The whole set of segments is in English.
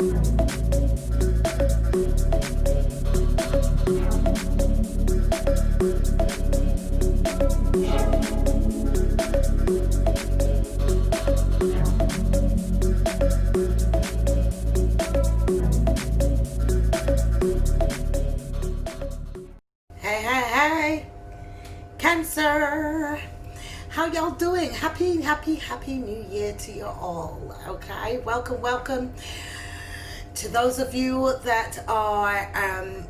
Hey, Cancer. How y'all doing? Happy New Year to you all. Okay, welcome to those of you that are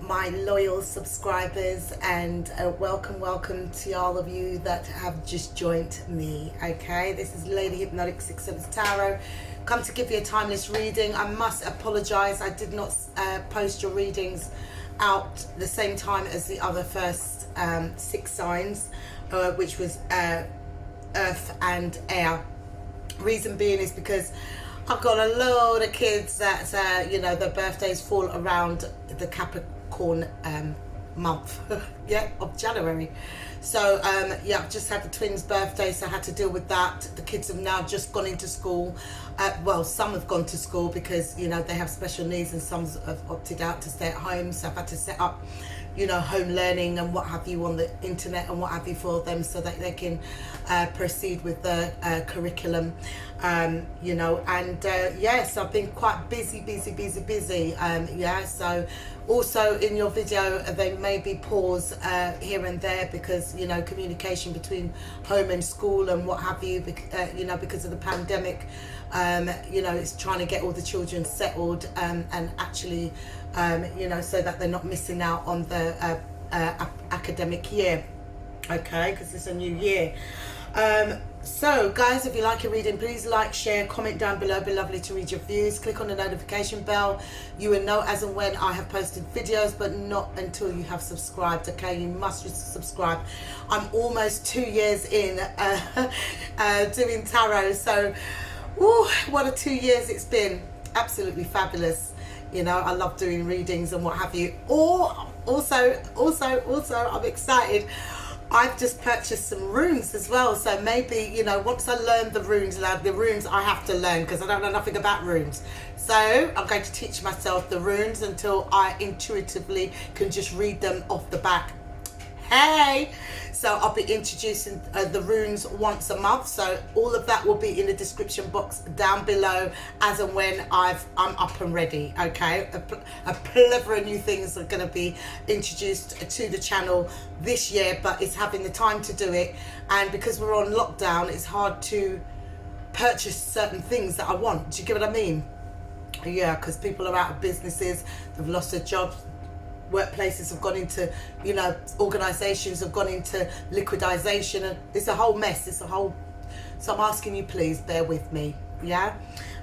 my loyal subscribers, and welcome to all of you that have just joined me. Okay, this is Lady Hypnotic 67 Tarot. Come to give you a timeless reading. I must apologize, I did not post your readings out the same time as the other first 6 signs, which was earth and air. Reason being is because I've got a load of kids that you know, their birthdays fall around the Capricorn month yeah, of January. So yeah, I've just had the twins' birthday, so I had to deal with that. The kids have now just gone into school. Well, some have gone to school because, you know, they have special needs, and some have opted out to stay at home. So I've had to set up, you know, home learning and what have you on the internet and what have you for them, so that they can proceed with the curriculum, you know. And yes, I've been quite busy. Yeah, so also in your video they may be pause here and there because, you know, communication between home and school and what have you, you know, because of the pandemic. You know, it's trying to get all the children settled and actually, you know, so that they're not missing out on the academic year. Okay, because it's a new year. So guys, if you like your reading, please like, share, comment down below. It'd be lovely to read your views. Click on the notification bell. You will know as and when I have posted videos, but not until you have subscribed. Okay, you must subscribe. I'm almost 2 years in doing tarot, so woo, what a 2 years it's been. Absolutely fabulous. You know, I love doing readings and what have you. Or also I'm excited, I've just purchased some runes as well. So maybe, you know, once I learn the runes I have to learn, because I don't know nothing about runes. So I'm going to teach myself the runes until I intuitively can just read them off the back. Hey, so I'll be introducing the runes once a month, so all of that will be in the description box down below as and when I'm up and ready. Okay, a plethora of new things are going to be introduced to the channel this year, but it's having the time to do it, and because we're on lockdown, it's hard to purchase certain things that I want. Do you get what I mean? Yeah, because people are out of businesses, they've lost their jobs, workplaces have gone into, you know, organizations have gone into liquidation, and it's a whole mess. It's a whole, so I'm asking you, please bear with me. Yeah,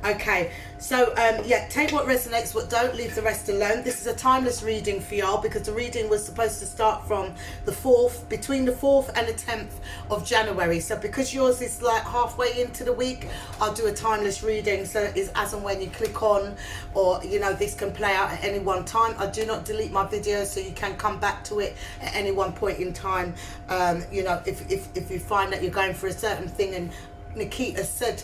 okay, so yeah, take what resonates, what don't, leave the rest alone. This is a timeless reading for y'all, because the reading was supposed to start from the 4th, between the 4th and the 10th of January. So because yours is like halfway into the week, I'll do a timeless reading, so it's as and when you click on, or, you know, this can play out at any one time. I do not delete my videos, so you can come back to it at any one point in time. You know, if you find that you're going for a certain thing, and Nikita said,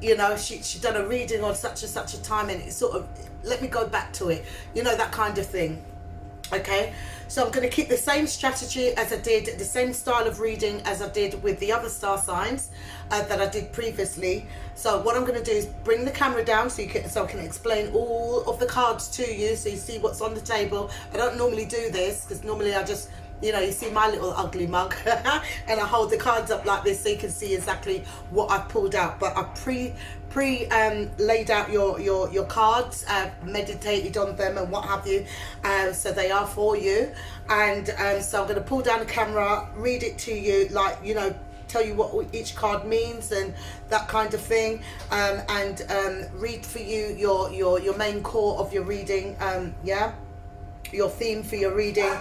you know, she done a reading on such and such a time, and it's sort of, let me go back to it, you know, that kind of thing. Okay, so I'm going to keep the same strategy as I did, the same style of reading as I did with the other star signs that I did previously. So what I'm going to do is bring the camera down so I can explain all of the cards to you, so you see what's on the table. I don't normally do this because normally I just, you know, you see my little ugly mug and I hold the cards up like this so you can see exactly what I've pulled out. But I've laid out your cards, meditated on them and what have you, so they are for you. And so I'm going to pull down the camera, read it to you, like, you know, tell you what each card means and that kind of thing, and read for you your main core of your reading, yeah, your theme for your reading.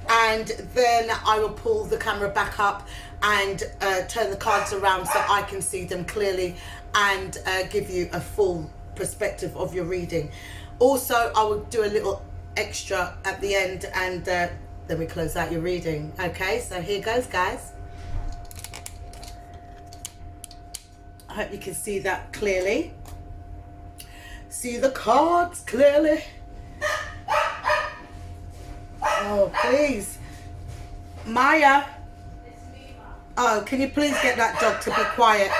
And then I will pull the camera back up and turn the cards around so I can see them clearly, and give you a full perspective of your reading. Also, I will do a little extra at the end, and then we close out your reading. Okay, so here goes, guys. I hope you can see that clearly. see the cards clearly. Oh, please. Maya. Oh, can you please get that dog to be quiet?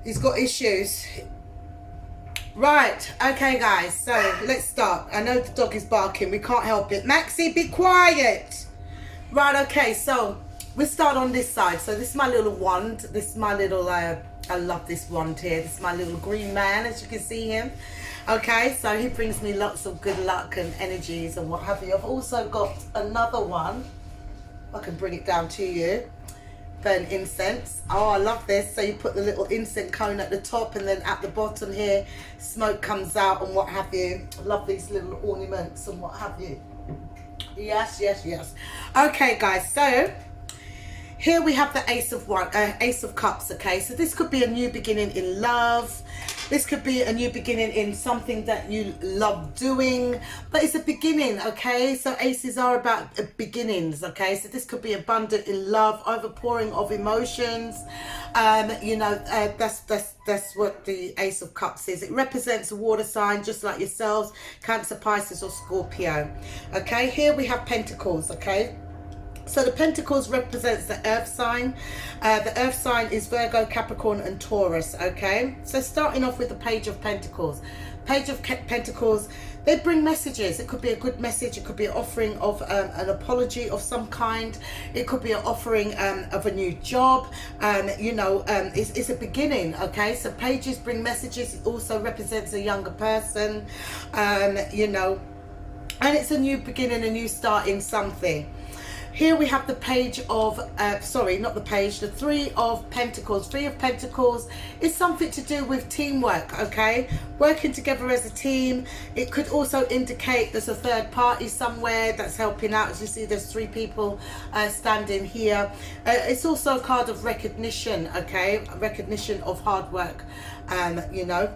He's got issues. Right, okay guys, so let's start. I know the dog is barking, we can't help it. Maxie, be quiet. Right, okay, so we'll start on this side. So this is my little wand. This is my little, I love this wand here. This is my little green man, as you can see him. Okay, so he brings me lots of good luck and energies and what have you. I've also got another one. I can bring it down to you. Burn incense. Oh, I love this. So you put the little incense cone at the top, and then at the bottom here smoke comes out and what have you. I love these little ornaments and what have you. Yes, yes, yes. Okay guys, so here we have the Ace of Cups. Okay, so this could be a new beginning in love. This could be a new beginning in something that you love doing, but it's a beginning. Okay, so aces are about beginnings. Okay, so this could be abundant in love, overpouring of emotions. You know, that's what the Ace of Cups is. It represents a water sign just like yourselves, Cancer, Pisces or Scorpio. Okay, here we have Pentacles. Okay, so the Pentacles represents the earth sign. The earth sign is Virgo, Capricorn and Taurus. Okay, so starting off with the Page of Pentacles. Page of Pentacles, they bring messages. It could be a good message. It could be an offering of an apology of some kind. It could be an offering of a new job. You know, it's a beginning. Okay, so pages bring messages. It also represents a younger person. You know, and it's a new beginning, a new start in something. Here we have the Page of, sorry, not the Page, the Three of Pentacles. Three of Pentacles is something to do with teamwork, okay? Working together as a team. It could also indicate there's a third party somewhere that's helping out. As you see, there's three people standing here. It's also a card of recognition, okay? Recognition of hard work, you know.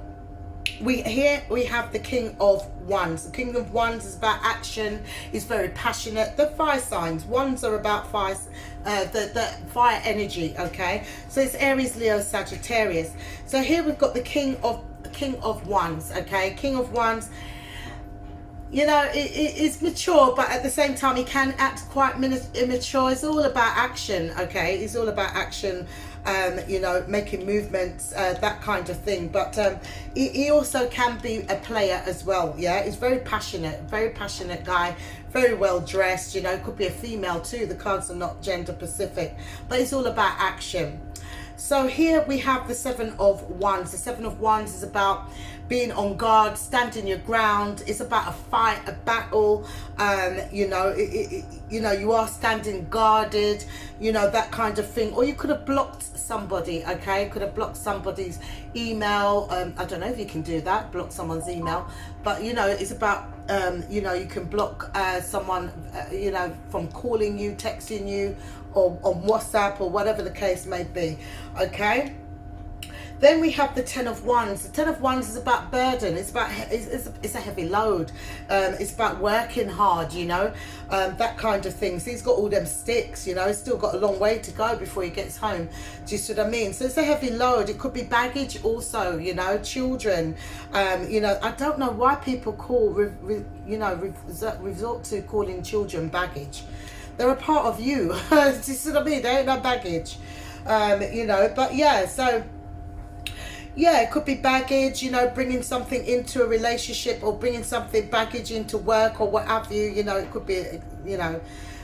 Here we have the King of Wands. The King of Wands is about action. He's very passionate. The fire signs. Wands are about fire, the fire energy. Okay, so it's Aries, Leo, Sagittarius. So here we've got the King of Wands. Okay, King of Wands. You know, it's mature, but at the same time, he can act quite immature. It's all about action, okay? It's all about action, you know, making movements, that kind of thing. But he also can be a player as well, yeah? He's very passionate guy, very well dressed, you know, could be a female too. The cards are not gender specific, but it's all about action. So here we have the Seven of Wands. The Seven of Wands is about being on guard, standing your ground. It's about a fight, a battle. You know, you know, you are standing guarded, you know, that kind of thing. Or you could have blocked somebody, okay? Could have blocked somebody's email. I don't know if you can do that, block someone's email. But, you know, it's about, you know, you can block someone, you know, from calling you, texting you, or on WhatsApp or whatever the case may be, okay? Then we have the Ten of Wands. The Ten of Wands is about burden. It's about it's a heavy load. It's about working hard, you know, that kind of thing. So he's got all them sticks, you know. He's still got a long way to go before he gets home. Do you see what I mean? So it's a heavy load. It could be baggage also, you know, children. You know, I don't know why people call, you know, resort to calling children baggage. They're a part of you. Do you see what I mean? They ain't no baggage. You know, but yeah, so yeah, it could be baggage, you know, bringing something into a relationship or bringing something baggage into work or what have you. You know, it could be, you know,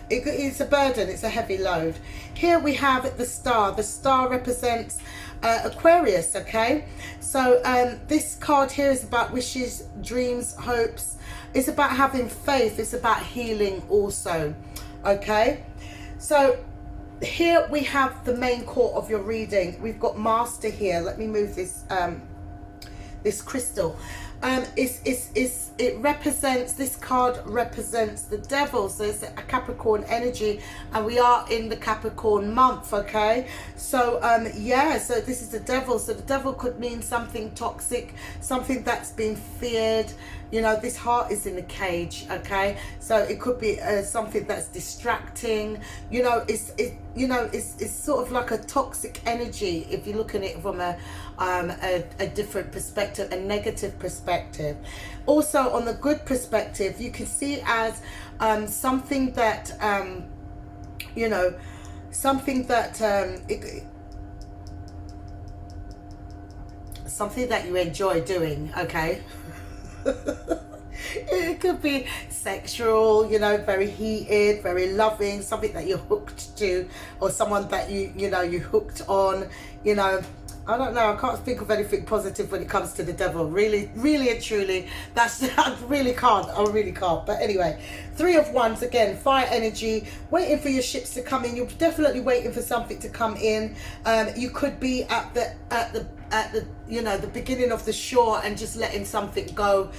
it's a burden, it's a heavy load. Here we have the Star. The Star represents Aquarius, okay? So this card here is about wishes, dreams, hopes. It's about having faith. It's about healing also, okay? So here we have the main core of your reading. We've got Master here. Let me move this this crystal. It represents, this card represents the devil, so it's a Capricorn energy, and we are in the Capricorn month, okay? So yeah, so this is the devil. So the devil could mean something toxic, something that's been feared. You know, this heart is in a cage, okay? So it could be something that's distracting. You know, it's sort of like a toxic energy if you look at it from a different perspective. perspective, a negative perspective. Also, on the good perspective, you can see it as something that, you know, something that something that you enjoy doing, okay? It could be sexual, you know, very heated, very loving, something that you're hooked to, or someone that you know, you hooked on, you know. I don't know, I can't think of anything positive when it comes to the devil. Really, really and truly, I really can't. But anyway, 3 of Wands, again, fire energy, waiting for your ships to come in. You're definitely waiting for something to come in. You could be at the you know, the beginning of the shore and just letting something go,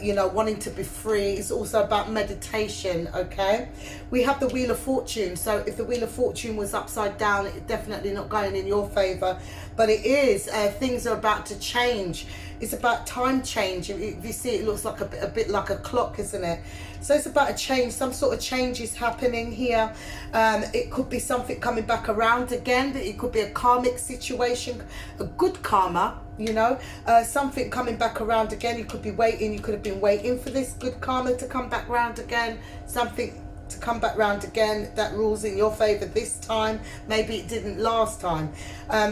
you know, wanting to be free. It's also about meditation, okay? We have the Wheel of Fortune. So if the Wheel of Fortune was upside down, it's definitely not going in your favor, but it is, things are about to change. It's about time change. If you see, it looks like a bit like a clock, isn't it? So it's about a change. Some sort of change is happening here. It could be something coming back around again. It could be a karmic situation, a good karma, you know, something coming back around again. You could be waiting. You could have been waiting for this good karma to come back round again. Something to come back round again that rules in your favor this time. Maybe it didn't last time,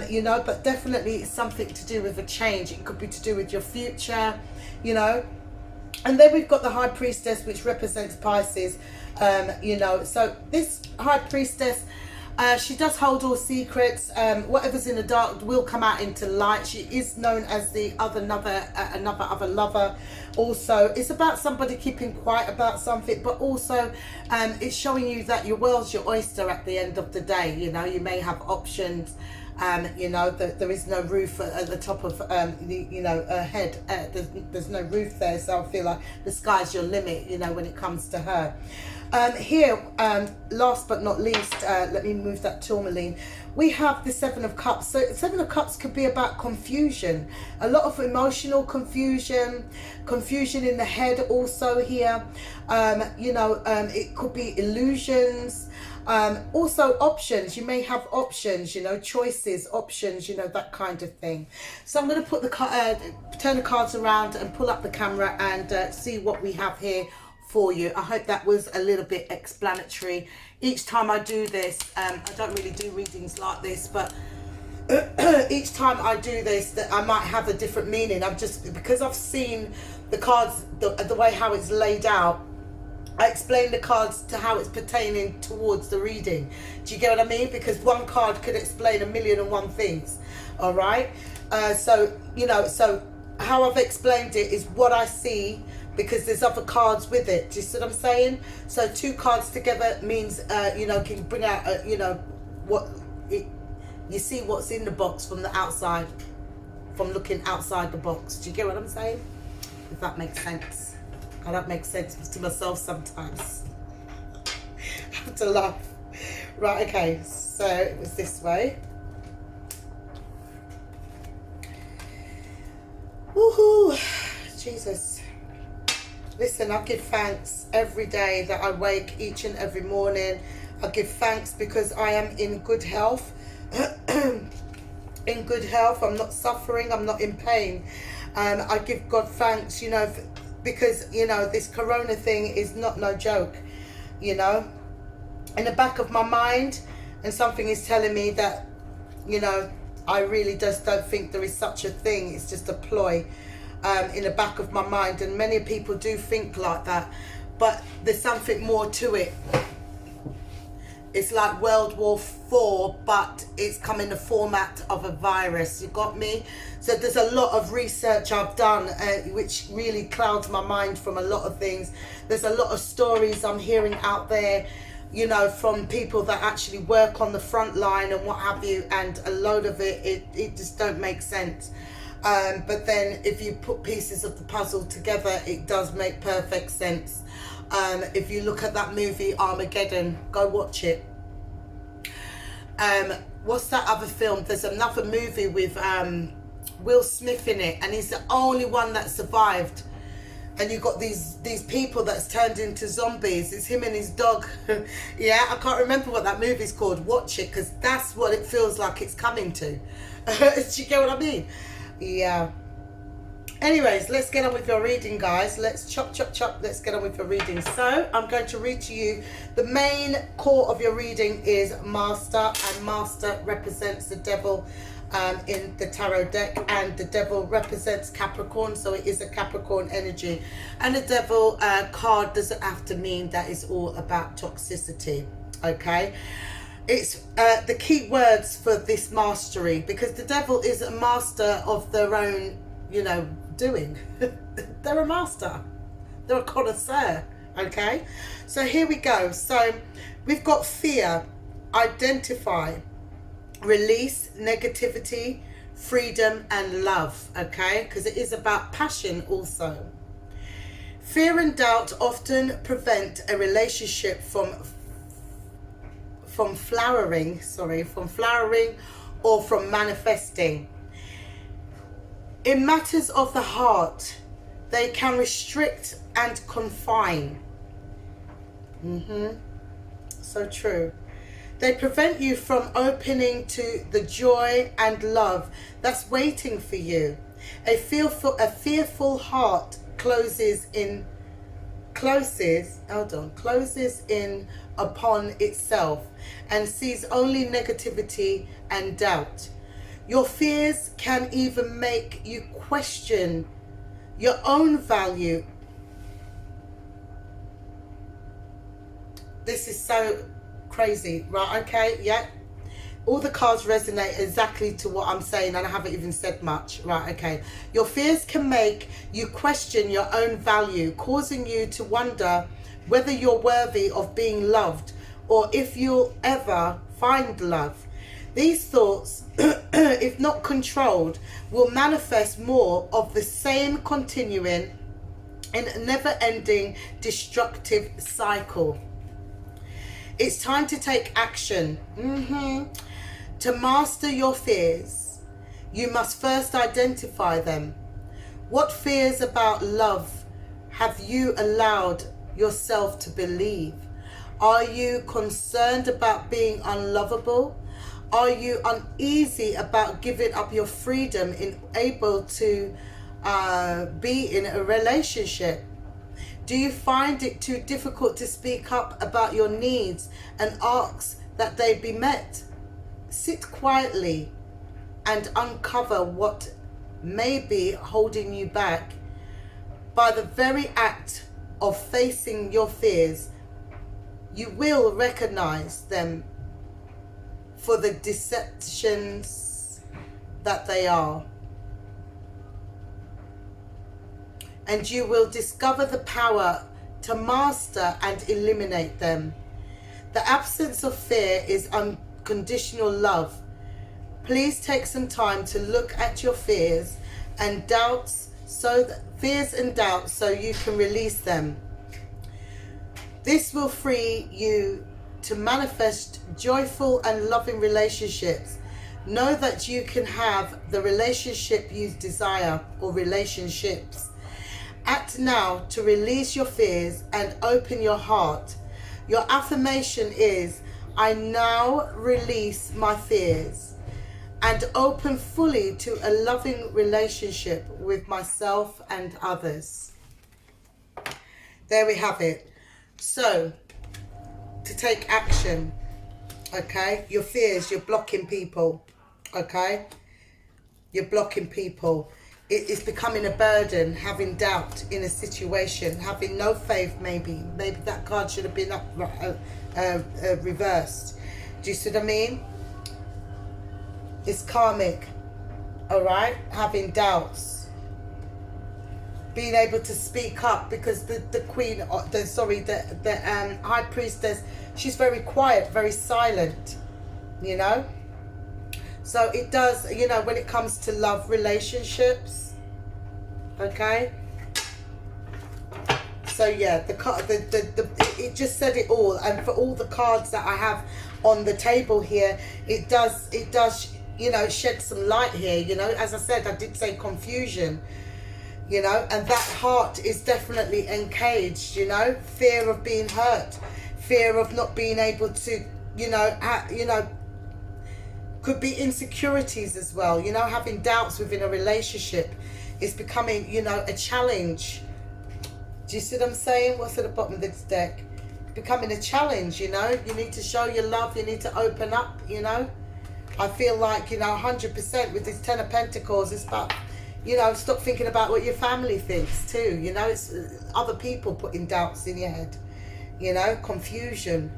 you know, but definitely it's something to do with a change. It could be to do with your future, you know. And then we've got the High Priestess, which represents Pisces, you know. So this High Priestess, she does hold all secrets. Whatever's in the dark will come out into light. She is known as the another lover. Also, it's about somebody keeping quiet about something, but also it's showing you that your world's your oyster at the end of the day. You know, you may have options. You know, there is no roof at the top of you know, head. There's no roof there, so I feel like the sky's your limit, you know, when it comes to her. Here, last but not least, let me move that tourmaline. We have the 7 of Cups. So 7 of Cups could be about confusion, a lot of emotional confusion in the head also here. You know, it could be illusions. Also options. You may have options, you know, choices, options, you know, that kind of thing. So I'm going to put turn the cards around and pull up the camera and see what we have here for you. I hope that was a little bit explanatory. Each time I do this, I don't really do readings like this, but each time I do this, that I might have a different meaning. I'm just, because I've seen the cards, the way how it's laid out, I explain the cards to how it's pertaining towards the reading. Do you get what I mean? Because one card could explain 1,000,001 things. All right. So, you know, so how I've explained it is what I see, because there's other cards with it. Do you see what I'm saying? So 2 cards together means, you know, can bring out, you know, what it, you see what's in the box from the outside, from looking outside the box. Do you get what I'm saying? If that makes sense. I don't make sense to myself sometimes. I have to laugh. Right, okay, so it was this way. Woohoo! Jesus. Listen, I give thanks every day that I wake, each and every morning. I give thanks because I am in good health. In good health, I'm not suffering, I'm not in pain. I give God thanks, you know, because, you know, this corona thing is not no joke, you know. In the back of my mind, and something is telling me that, you know, I really just don't think there is such a thing. It's just a ploy in the back of my mind, and many people do think like that, but there's something more to it. It's like World War IV, but it's come in the format of a virus. You got me? So there's a lot of research I've done, which really clouds my mind from a lot of things. There's a lot of stories I'm hearing out there, you know, from people that actually work on the front line and what have you, and a load of it just don't make sense. But then if you put pieces of the puzzle together, it does make perfect sense. If you look at that movie Armageddon, go watch it. What's that other film? There's another movie with Will Smith in it, and he's the only one that survived. And you've got these people that's turned into zombies. It's him and his dog. Yeah, I can't remember what that movie's called. Watch it, because that's what it feels like it's coming to. Do you get what I mean? Yeah. Anyways, let's get on with your reading, guys. Let's chop, chop, chop. Let's get on with your reading. So I'm going to read to you. The main core of your reading is Master, and Master represents the devil in the tarot deck, and the devil represents Capricorn, so it is a Capricorn energy. And the devil card doesn't have to mean that it's all about toxicity, okay? It's the key words for this mastery, because the devil is a master of their own, you know, doing. They're a master, they're a connoisseur, okay? So here we go. So we've got fear, identify, release, negativity, freedom, and love, okay? Because it is about passion also. Fear and doubt often prevent a relationship from flowering or from manifesting. In matters of the heart, they can restrict and confine. So true. They prevent you from opening to the joy and love that's waiting for you. A fearful heart closes in upon itself and sees only negativity and doubt. Your fears can even make you question your own value. This is so crazy, right? Okay, yeah. All the cards resonate exactly to what I'm saying, and I haven't even said much, right? Okay. Your fears can make you question your own value, causing you to wonder whether you're worthy of being loved or if you'll ever find love. These thoughts, if not controlled, will manifest more of the same, continuing in a never-ending destructive cycle. It's time to take action. To master your fears, you must first identify them. What fears about love have you allowed yourself to believe? Are you concerned about being unlovable? Are you uneasy about giving up your freedom and able to be in a relationship? Do you find it too difficult to speak up about your needs and ask that they be met? Sit quietly and uncover what may be holding you back. By the very act of facing your fears, you will recognize them for the deceptions that they are. And you will discover the power to master and eliminate them. The absence of fear is unconditional love. Please take some time to look at your fears and doubts so you can release them. This will free you to manifest joyful and loving relationships. Know that you can have the relationship you desire, or relationships. Act now to release your fears and open your heart. Your affirmation is, I now release my fears and open fully to a loving relationship with myself and others. There we have it. So, to take action, okay? Your fears, you're blocking people, okay? You're blocking people. It's becoming a burden, having doubt in a situation, having no faith. Maybe that card should have been reversed. Do you see what I mean? It's karmic, all right? Having doubts, being able to speak up, because the queen, the high priestess, she's very quiet, very silent, you know. So it does, you know, when it comes to love relationships, okay? So yeah, it just said it all. And for all the cards that I have on the table here, it does, you know, shed some light here, you know. As I said, I did say confusion, you know, and that heart is definitely encaged, you know. Fear of being hurt, fear of not being able to, you know, could be insecurities as well, you know, having doubts within a relationship. It's becoming, you know, a challenge. Do you see what I'm saying? What's at the bottom of this deck? Becoming a challenge, you know. You need to show your love. You need to open up, you know. I feel like, you know, 100% with this Ten of Pentacles, it's about, you know, stop thinking about what your family thinks too. You know, it's other people putting doubts in your head. You know, confusion.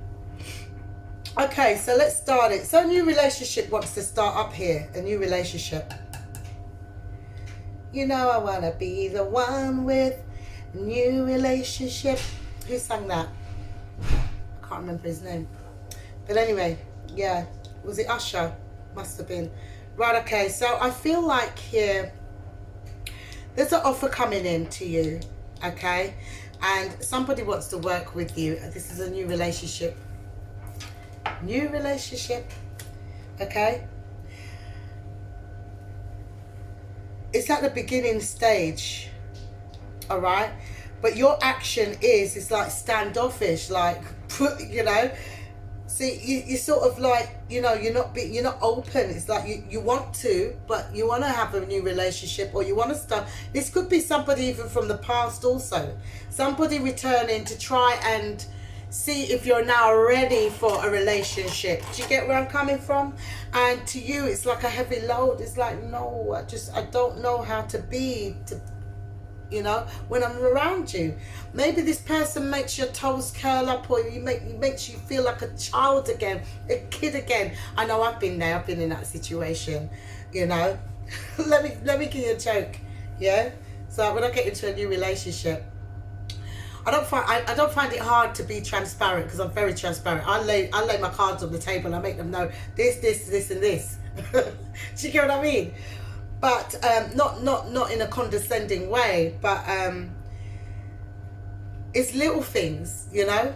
Okay, so let's start it. So a new relationship wants to start up here. A new relationship. You know I want to be the one with a new relationship. Who sang that? I can't remember his name. But anyway, yeah. Was it Usher? Must have been. Right, okay. So I feel like here, there's an offer coming in to you. Okay? And somebody wants to work with you. This is a new relationship. New relationship. Okay? It's at the beginning stage, all right, but your action is like standoffish, like, you know. See, you sort of like, you know, you're not open. It's like you want to, but you want to have a new relationship, or you want to start. This could be somebody even from the past also, somebody returning to try and see if you're now ready for a relationship. Do you get where I'm coming from? And to you, it's like a heavy load. It's like, no, I don't know how to be, you know, when I'm around you. Maybe this person makes your toes curl up, or makes you feel like a child again, a kid again. I know I've been there. I've been in that situation, you know. let me give you a joke, yeah? So when I get into a new relationship, I don't find it hard to be transparent, because I'm very transparent. I lay my cards on the table. I make them know this, and this. Do you get what I mean? But not in a condescending way. But it's little things, you know.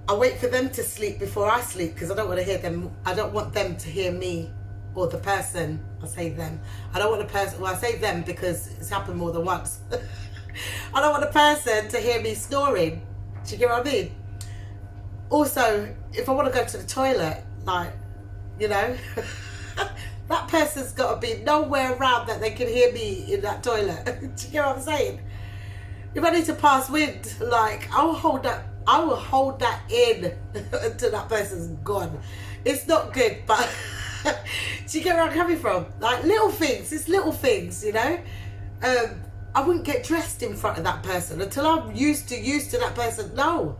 I wait for them to sleep before I sleep, because I don't want to hear them. I don't want them to hear me, or the person. I say them. I don't want the person. Well, I say them because it's happened more than once. I don't want a person to hear me snoring. Do you get what I mean? Also, if I want to go to the toilet, like, you know, that person's got to be nowhere around that they can hear me in that toilet. Do you get what I'm saying? If I need to pass wind, like, I will hold that in until that person's gone. It's not good, but do you get where I'm coming from? Like, little things. It's little things, you know. I wouldn't get dressed in front of that person until I'm used to that person. No,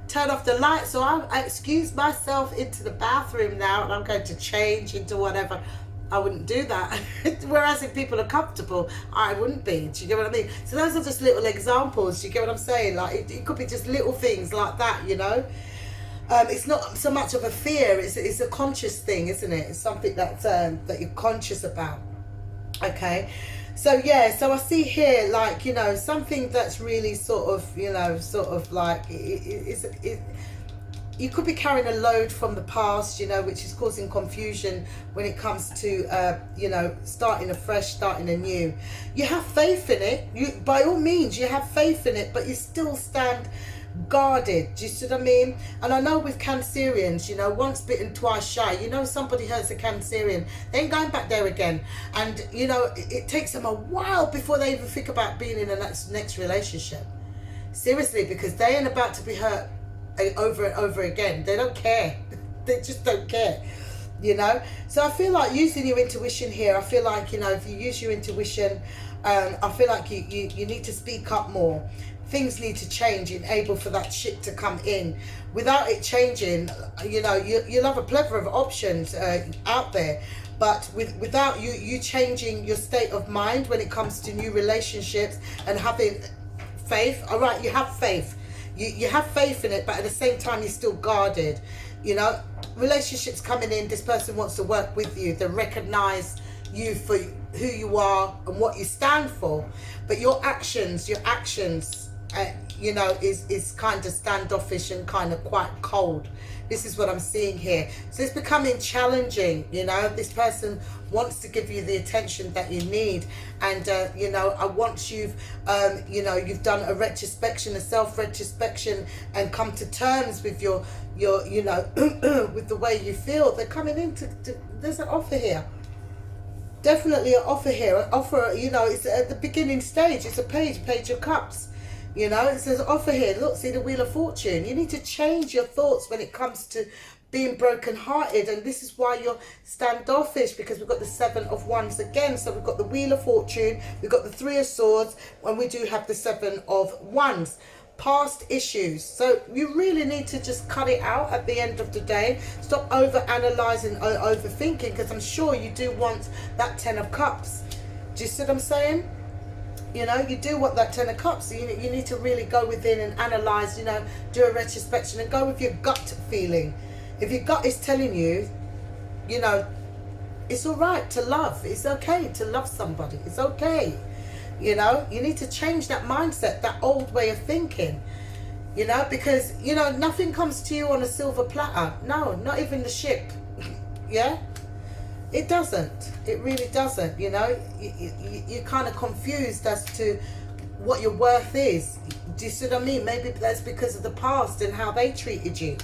turn off the light. So I excuse myself into the bathroom now, and I'm going to change into whatever. I wouldn't do that. Whereas if people are comfortable, I wouldn't be. Do you get what I mean? So those are just little examples. Do you get what I'm saying? Like, it could be just little things like that, you know. It's not so much of a fear. It's a conscious thing, isn't it? It's something that you're conscious about. Okay. So yeah, so I see here, like, you know, something that's really sort of, you know, sort of like, you could be carrying a load from the past, you know, which is causing confusion when it comes to, you know, starting afresh, starting anew. You have faith in it. By all means, you have faith in it, but you still stand guarded. Do you see what I mean? And I know with Cancerians, you know, once bitten, twice shy. You know, somebody hurts a Cancerian, they ain't going back there again. And, you know, it takes them a while before they even think about being in a next relationship. Seriously, because they ain't about to be hurt over and over again. They don't care. They just don't care, you know. So I feel like using your intuition here, I feel like, you know, if you use your intuition, I feel like you need to speak up more. Things need to change, enable for that shit to come in. Without it changing, you know, you'll have a plethora of options out there, but without you changing your state of mind when it comes to new relationships and having faith. All right, you have faith, you have faith in it, but at the same time you're still guarded. You know, relationships coming in, this person wants to work with you, they recognize you for who you are and what you stand for, but your actions you know, is kind of standoffish and kind of quite cold. This is what I'm seeing here. So it's becoming challenging, you know. This person wants to give you the attention that you need. And, you know, once you've, you know, you've done a retrospection, a self-retrospection, and come to terms with your you know, with the way you feel, they're coming in to there's an offer here. definitely an offer here. An offer, you know, it's at the beginning stage. It's a page of cups. You know, it says offer here. Look, see the Wheel of Fortune. You need to change your thoughts when it comes to being broken-hearted, and this is why you're standoffish, because we've got the Seven of Wands again. So we've got the Wheel of Fortune, we've got the Three of Swords, and we do have the Seven of Wands. Past issues. So you really need to just cut it out at the end of the day. Stop over-analysing, overthinking, because I'm sure you do want that Ten of Cups. Do you see what I'm saying? You know, you do want that Ten of Cups. So you need to really go within and analyse, you know, do a retrospection and go with your gut feeling. If your gut is telling you, you know, it's all right to love. It's okay to love somebody. It's okay. You know, you need to change that mindset, that old way of thinking. You know, because, you know, nothing comes to you on a silver platter. No, not even the ship. Yeah? It doesn't. It really doesn't, you know. You're kind of confused as to what your worth is. Do you see what I mean? Maybe that's because of the past and how they treated you.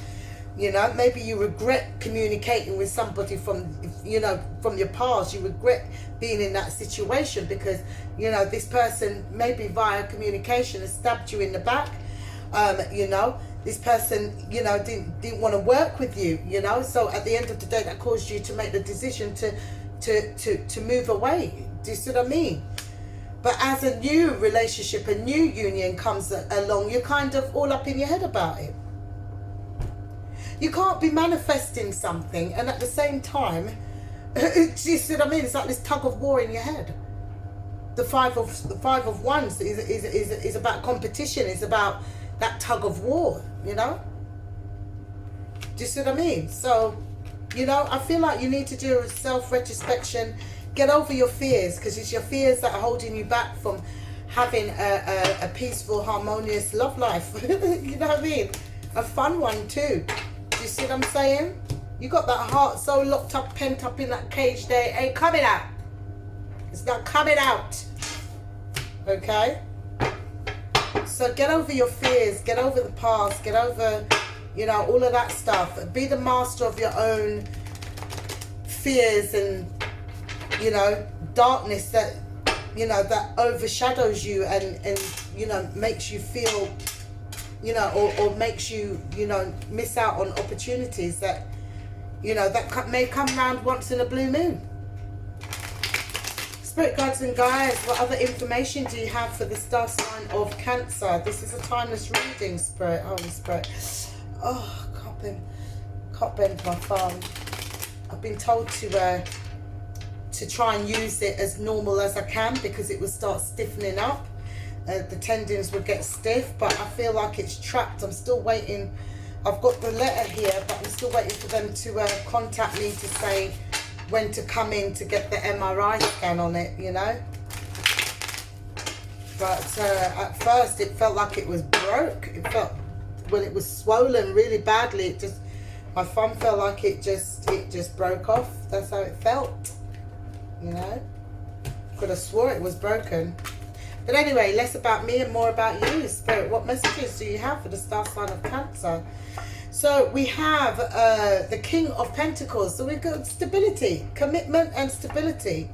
You know, maybe you regret communicating with somebody from, you know, from your past. You regret being in that situation because, you know, this person maybe via communication has stabbed you in the back. You know, this person, you know, didn't want to work with you, you know. So at the end of the day, that caused you to make the decision to move away. Do you see what I mean? But as a new relationship, a new union comes along, you're kind of all up in your head about it. You can't be manifesting something and at the same time, do you see what I mean? It's like this tug of war in your head. The five of Wands is about competition. It's about that tug of war, you know? Do you see what I mean? So, you know, I feel like you need to do a self-retrospection. Get over your fears, because it's your fears that are holding you back from having a peaceful, harmonious love life. You know what I mean? A fun one too. Do you see what I'm saying? You got that heart so locked up, pent up in that cage there. It ain't coming out. It's not coming out. Okay? So get over your fears. Get over the past. Get over, you know, all of that stuff. Be the master of your own fears and, you know, darkness that, you know, that overshadows you and you know, makes you feel, you know, or makes you, you know, miss out on opportunities that, you know, that may come round once in a blue moon. Spirit guides and guides, what other information do you have for the star sign of Cancer? This is a timeless reading, Spirit, Holy Spirit. Oh, can't bend my thumb. I've been told to try and use it as normal as I can because it will start stiffening up. The tendons will get stiff, but I feel like it's trapped. I'm still waiting. I've got the letter here, but I'm still waiting for them to contact me to say when to come in to get the MRI scan on it, you know. But at first it felt like it was broke. It felt, when it was swollen really badly, it just, my thumb felt like it just broke off. That's how it felt, you know. Could have swore it was broken. But anyway, less about me and more about you, Spirit. What messages do you have for the star sign of Cancer? So we have the King of Pentacles. So we've got stability, commitment and stability.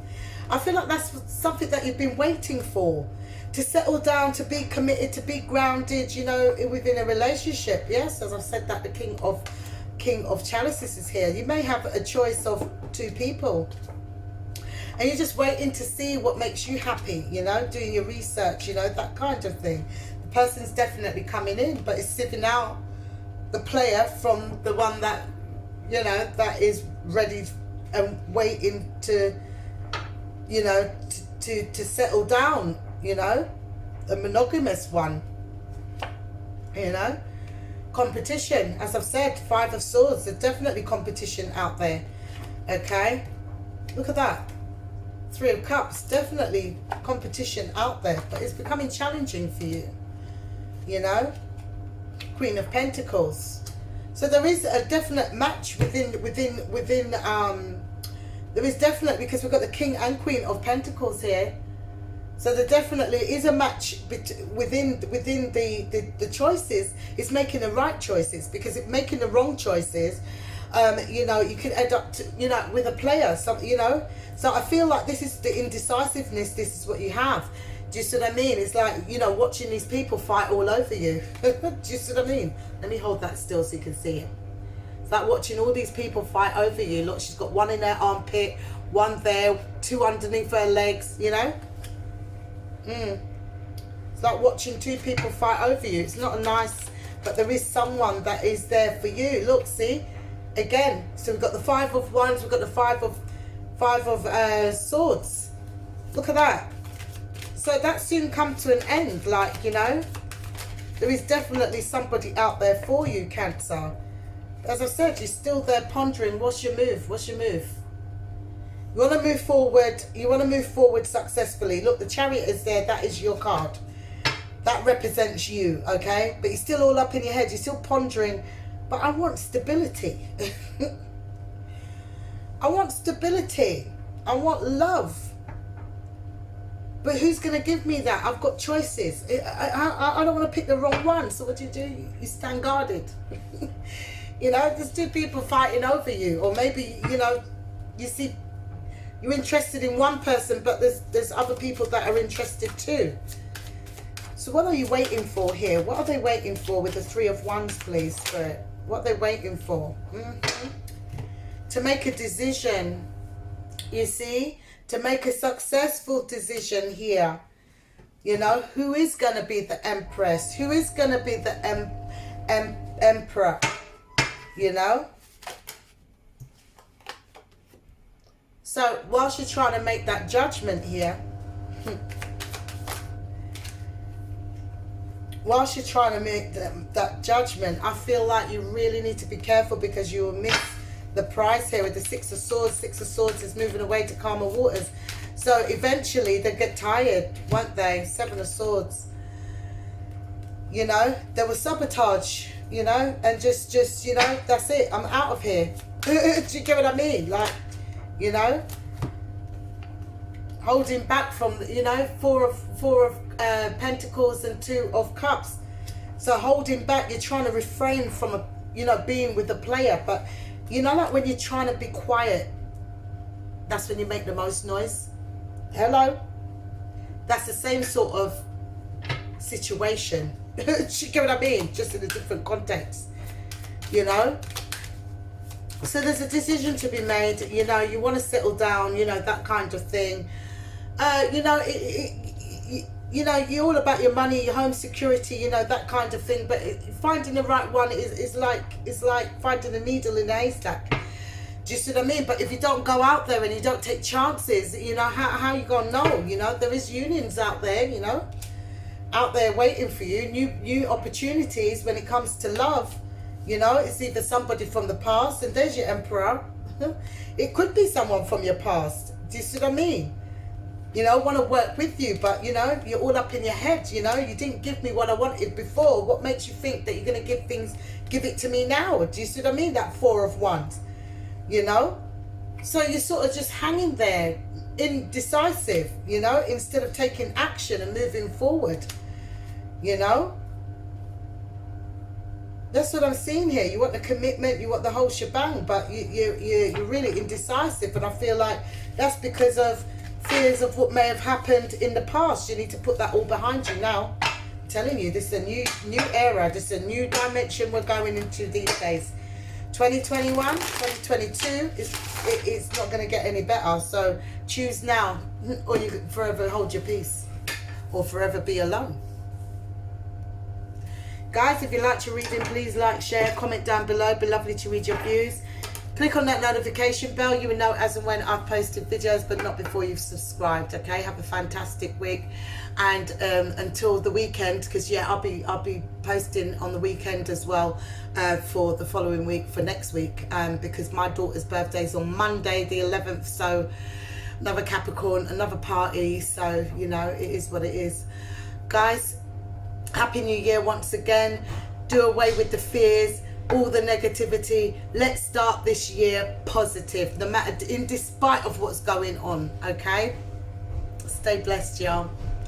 I feel like that's something that you've been waiting for. To settle down, to be committed, to be grounded, you know, within a relationship. Yes, as I've said that, the King of Chalices is here. You may have a choice of two people. And you're just waiting to see what makes you happy, you know, doing your research, you know, that kind of thing. The person's definitely coming in, but it's sieving out the player from the one that, you know, that is ready and waiting to, you know, to settle down, you know, a monogamous one, you know. Competition, as I've said, Five of Swords, there's definitely competition out there, okay. Look at that. Three of Cups, definitely competition out there, but it's becoming challenging for you, you know. Queen of Pentacles. So there is a definite match within there is definitely, because we've got the King and Queen of Pentacles here. So there definitely is a match within the choices. It's making the right choices, because if making the wrong choices, You know, you could end up to, you know, with a player, something, you know. So I feel like this is the indecisiveness. This is what you have. Do you see what I mean? It's like, you know, watching these people fight all over you. Do you see what I mean? Let me hold that still so you can see it. It's like watching all these people fight over you. Look, she's got one in her armpit, one there, two underneath her legs, you know. It's like watching two people fight over you. It's not a nice, but there is someone that is there for you. Look, see? Again, so we've got the 5 of Wands, we've got the 5 of Swords. Look at that. So that soon come to an end, like, you know. There is definitely somebody out there for you, Cancer. As I said, you're still there pondering, what's your move? What's your move? You want to move forward. You want to move forward successfully. Look, the Chariot is there. That is your card. That represents you, okay? But you're still all up in your head. You're still pondering, but I want stability. I want stability. I want love. But who's going to give me that? I've got choices. I don't want to pick the wrong one. So what do? You stand guarded. You know, there's two people fighting over you. Or maybe, you know, you see, you're interested in one person, but there's other people that are interested too. So what are you waiting for here? What are they waiting for with the 3 of Wands, please, Spirit? What are they waiting for? To make a decision, you see? To make a successful decision here. You know, who is going to be the Empress? Who is going to be the Emperor? You know? So, whilst you're trying to make that judgment here, whilst you're trying to make that judgment, I feel like you really need to be careful because you will miss the prize here with the 6 of Swords. 6 of Swords is moving away to calmer waters. So eventually they get tired, won't they? 7 of Swords. You know, there was sabotage, you know, and just you know, that's it. I'm out of here. Do you get what I mean? Like, you know, holding back from, you know, 4 of Pentacles and 2 of Cups. So holding back, you're trying to refrain from, you know, being with the player. But you know, like when you're trying to be quiet, that's when you make the most noise. Hello? That's the same sort of situation. Do you get what I mean? Just in a different context, you know? So there's a decision to be made. You know, you want to settle down, you know, that kind of thing. You know, you know, you're all about your money, your home security, you know, that kind of thing. But finding the right one is like finding a needle in a haystack. Do you see what I mean? But if you don't go out there and you don't take chances, you know, how you gonna know? You know, there is unions out there, you know, out there waiting for you. New opportunities when it comes to love. You know, it's either somebody from the past, and there's your Emperor. It could be someone from your past. Do you see what I mean? You know, want to work with you, but, you know, you're all up in your head, you know. You didn't give me what I wanted before. What makes you think that you're going to give it to me now? Do you see what I mean? That 4 of Wands, you know. So you're sort of just hanging there, indecisive, you know, instead of taking action and moving forward, you know. That's what I'm seeing here. You want the commitment, you want the whole shebang, but you're really indecisive. And I feel like that's because of fears of what may have happened in the past. You need to put that all behind you now. I'm telling you, this is a new era. This is a new dimension we're going into these days. 2021, 2022, it's not going to get any better. So choose now, or you can forever hold your peace, or forever be alone. Guys, if you like your reading, please like, share, comment down below. It'd be lovely to read your views. Click on that notification bell. You will know as and when I've posted videos, but not before you've subscribed. Okay, have a fantastic week, and until the weekend, because yeah, I'll be posting on the weekend as well for the following week, for next week, because my daughter's birthday is on Monday the 11th. So another Capricorn, another party. So you know, it is what it is, guys. Happy New Year once again. Do away with the fears, all the negativity. Let's start this year positive, no matter, in despite of what's going on. Okay, stay blessed, y'all.